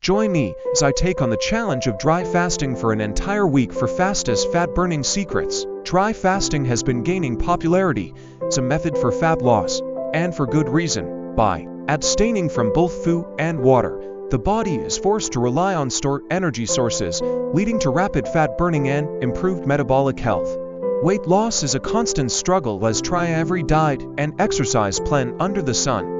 Join me as I take on the challenge of dry fasting for an entire week for fastest fat-burning secrets. Dry fasting has been gaining popularity as a method for fat loss, and for good reason. By abstaining from both food and water, the body is forced to rely on stored energy sources, leading to rapid fat burning and improved metabolic health. Weight loss is a constant struggle as try every diet and exercise plan under the sun,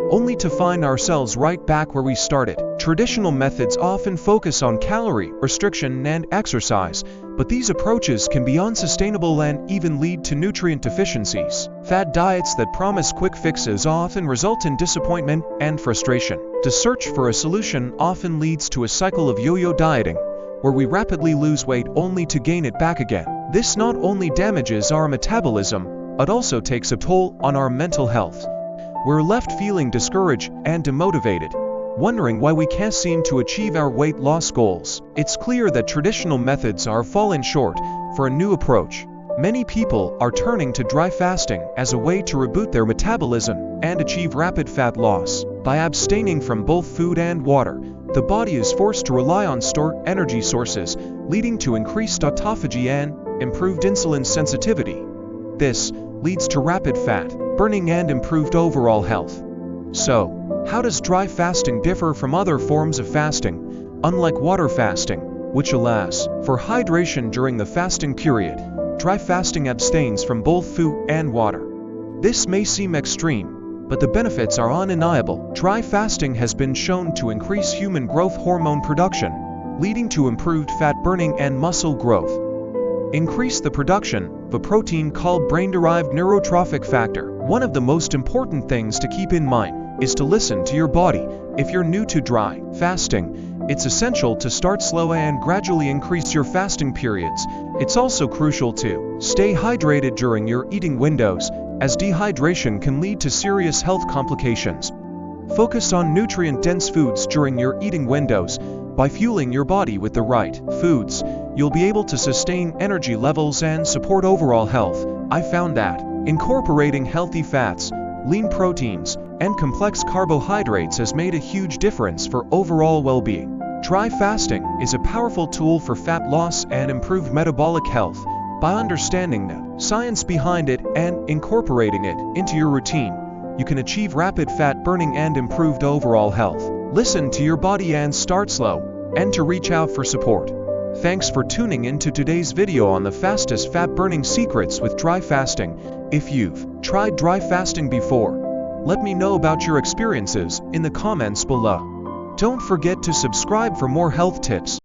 only to find ourselves right back where we started. Traditional methods often focus on calorie restriction and exercise, but these approaches can be unsustainable and even lead to nutrient deficiencies. Fad diets that promise quick fixes often result in disappointment and frustration. The search for a solution often leads to a cycle of yo-yo dieting, where we rapidly lose weight only to gain it back again. This not only damages our metabolism, but also takes a toll on our mental health. We're left feeling discouraged and demotivated, wondering why we can't seem to achieve our weight loss goals. It's clear that traditional methods are falling short. For a new approach, many people are turning to dry fasting as a way to reboot their metabolism and achieve rapid fat loss. By abstaining from both food and water, the body is forced to rely on stored energy sources, leading to increased autophagy and improved insulin sensitivity. This leads to rapid fat burning and improved overall health. So, how does dry fasting differ from other forms of fasting? Unlike water fasting, which allows for hydration during the fasting period, dry fasting abstains from both food and water. This may seem extreme, but the benefits are undeniable. Dry fasting has been shown to increase human growth hormone production, leading to improved fat burning and muscle growth. Increase the production of a protein called brain-derived neurotrophic factor. One of the most important things to keep in mind is to listen to your body. If you're new to dry fasting, it's essential to start slow and gradually increase your fasting periods. It's also crucial to stay hydrated during your eating windows, as dehydration can lead to serious health complications. Focus on nutrient-dense foods during your eating windows. By fueling your body with the right foods, you'll be able to sustain energy levels and support overall health. I found that incorporating healthy fats, lean proteins, and complex carbohydrates has made a huge difference for overall well-being. Dry fasting is a powerful tool for fat loss and improved metabolic health. By understanding the science behind it and incorporating it into your routine, you can achieve rapid fat burning and improved overall health. Listen to your body and start slow, and to reach out for support. Thanks for tuning into today's video on the fastest fat burning secrets with dry fasting. If you've tried dry fasting before, let me know about your experiences in the comments below. Don't forget to subscribe for more health tips.